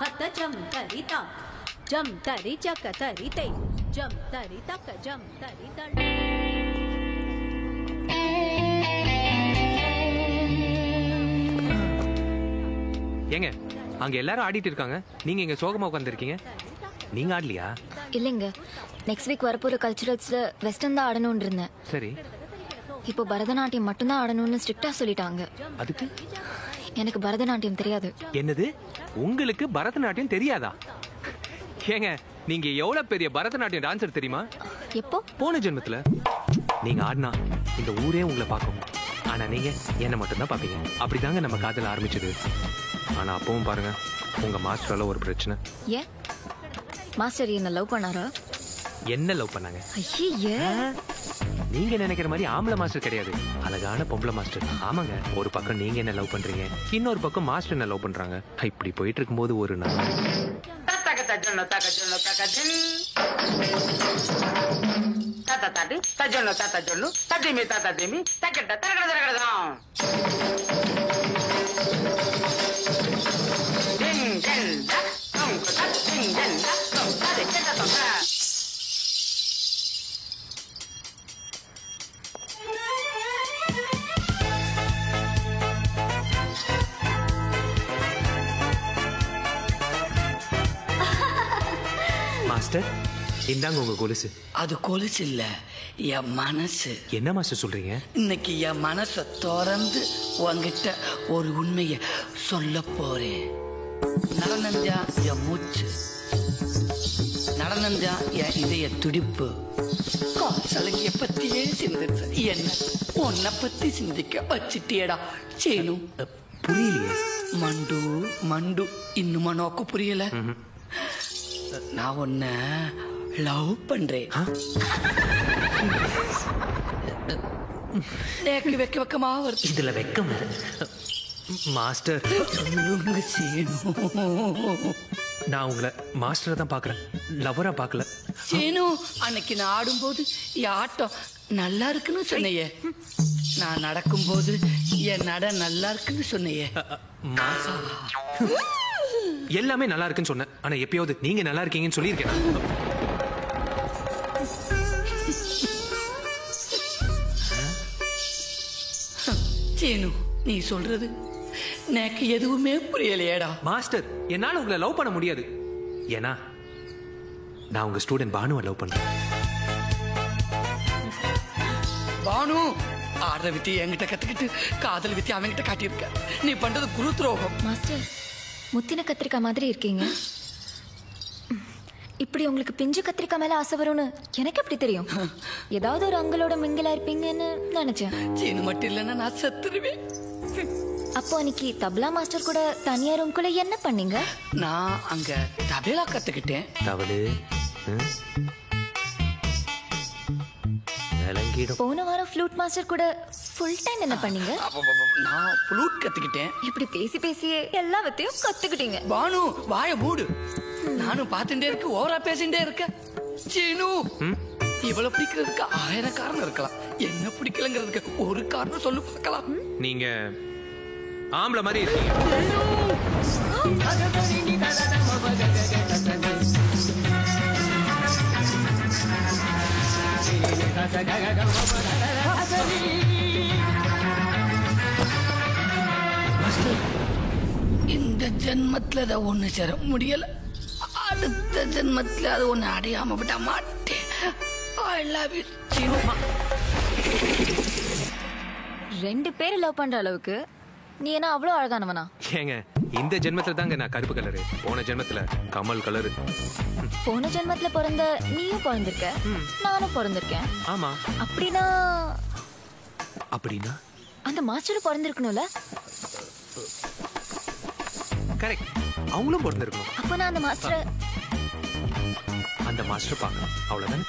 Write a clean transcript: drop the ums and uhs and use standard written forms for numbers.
हत जम तरिता जम तरि चक तरिते जम तरि तक जम तरि तड़ ஏங்க அங்க எல்லாரும் ஆடிட்டு இருக்காங்க, நீங்க இங்க சோகமா உட்கார்ந்திருக்கீங்க. நீங்க ஆடலையா? இல்லைங்க, நெக்ஸ்ட் வீக் வரப்போற கல்ச்சுரல்ஸ்ல வெஸ்டர்ன் தான் ஆடணும்னு இருந்தேன். சரி, இப்போ பரதநாட்டியம் மட்டும்தான் ஆடணும்னு ஸ்ட்ரிக்டா சொல்லிட்டாங்க. அதுக்கு எனக்கு பரதநாட்டியம் தெரியாது. என்னது, உங்களுக்கு பரதநாட்டியம் தெரியாதா? ஏங்க நீங்க எவ்வளவு பெரிய பரதநாட்டியம் டான்சர் தெரியுமா? எப்போ? போன ஜென்மத்துல. நீங்க ஆடினா இந்த ஊரே உங்களை பார்க்கும், ஆனா நீங்க என்ன மட்டும்தான் பாப்பீங்க. அப்படிதாங்க நம்ம காதல் ஆரம்பிச்சது. ஆனா அப்பவும் பாருங்க, உங்க மாஸ்டரால ஒரு பிரச்சனை. ஏன் மாஸ்டர் என்ன லவ் பண்ணாரா? என்ன லவ் பண்ணாங்க? ஐயே, நீங்க நினைக்கிற மாதிரி ஆம்பளை மாஸ்டர் கிடையாது, அழகான பொம்பளை மாஸ்டர். ஆமாங்க, ஒரு பக்கம் நீங்க என்ன லவ் பண்றீங்க, இன்னொரு பக்கம் மாஸ்டர் என்ன லவ் பண்றாங்க. இப்படி போயிட்டு இருக்கும்போது ஒரு நாள் மாஸ்டர், இந்தாங்க உங்க கொலுசு. அது கொலுசு இல்ல, என் மனசு. என்ன மாஸ்டர் சொல்றீங்க? இன்னைக்கு என் மனசை திறந்து உன்கிட்ட ஒரு உண்மைய சொல்ல போறேன். நடனம்தான் என் மூச்சு, நடனம்தான் என் இதய துடிப்பு. காசலங்கிய பத்தியே சிந்திச்ச என்ன உன்னை பத்தி சிந்திக்க வச்சுட்டியடா சேனு. புரியலையே. மண்டு மண்டு இன்னுமா நோக்கு புரியல? நான் உன்ன லவ் பண்றேன். நேக்கு வெக்க வெக்கமா வருது. இதுல வெக்கம் மாஸ்டர். நான் உங்களை மாஸ்டரை தான் பாக்குறேன், லவ்வரா பாக்கல. சேனு, அன்னைக்கு நான் ஆடும்போது என் ஆட்டம் நல்லா இருக்குன்னு சொன்னையே, நான் நடக்கும்போது என் நட நல்லா இருக்குன்னு சொன்னையே. எல்லாமே நல்லா இருக்குன்னு சொன்னேன், ஆனா எப்பயாவது நீங்க நல்லா இருக்கீங்கன்னு சொல்லியிருக்கேன். சேனு, நீ சொல்றது எனக்கு எதுவுமே புரியலையேடா. மாஸ்டர், என்னால உங்களை லவ் பண்ண முடியாது, ஏன்னா நான் உங்க ஸ்டூடெண்ட் பானுவை லவ் பண்றேன். பானு ஆடுற வித்தி என்கிட்ட கத்துக்கிட்டு காதல் வித்தி அவன்கிட்ட காட்டியிருக்க. நீ பண்றது குரு துரோகம். மாஸ்டர், முத்தின கத்திரிக்காய் மாதிரி இருக்கீங்க. இப்படி உங்களுக்கு பிஞ்சு கத்திரிக்காய் மேல ஆசை வரும்னு எனக்கு எப்படி தெரியும்? ஏதாவது ஒரு அங்களோட மிங்கலா இருப்பீங்கன்னு நினைச்சேன். சீனு மட்டும் இல்லைன்னா நான் செத்துருவேன். அப்போ அன்னைக்கு தபலா மாஸ்டர் கூட தனியா ரூம்குள்ள என்ன பண்ணீங்க? நான் அங்க தபேலா கத்துக்கிட்டேன். தவளு போன வாரம் ஃப்ளூட் மாஸ்டர் கூட ஃபுல் டைம் என்ன பண்ணீங்க? நான் ஃப்ளூட் கத்துக்கிட்டேன். இப்படி பேசி பேசியே எல்லாத்தையும் கத்துக்கிட்டீங்க. பானு வாய மூடு. நானும் பார்த்துட்டே இருக்க, ஓவரா பேசிட்டே இருக்க. சீனு, இவ்வளவு பிடிக்கிறதுக்கு 1000 காரணம் இருக்கலாம். என்ன பிடிக்கலங்கிறதுக்கு ஒரு காரணம் சொல்லு பார்க்கலாம். நீங்க ஆம்பளை மாதிரி இருக்கீங்க. இந்த ஜென்மத்துல அதை ஒண்ணு சேர முடியல, அடுத்த ஜென்மத்துல அதை ஒண்ணு அடையாம விட மாட்டேன். I love you, Seenu. 2 பேர் லவ் பண்ற அளவுக்கு நீ என்ன அவ்வளவு அழகானவனா? ஏங்க, இந்த ஜென்மத்துல தாங்க நான் கருப்பு கலரு, போன ஜென்மத்துல கமல் கலரு. போன ஜென்மத்துல பிறந்த நீயும் பிறந்திருக்க, நானும் பிறந்திருக்கேன். ஆமா. அப்படின்னா அப்படின்னா அந்த மாஸ்டர் பிறந்திருக்கணும்ல? கரெக்ட், அவங்களும் பிறந்திருக்கணும். அப்ப நான் அந்த மாஸ்டர் பார்க்கணும், அவ்வளவுதானே?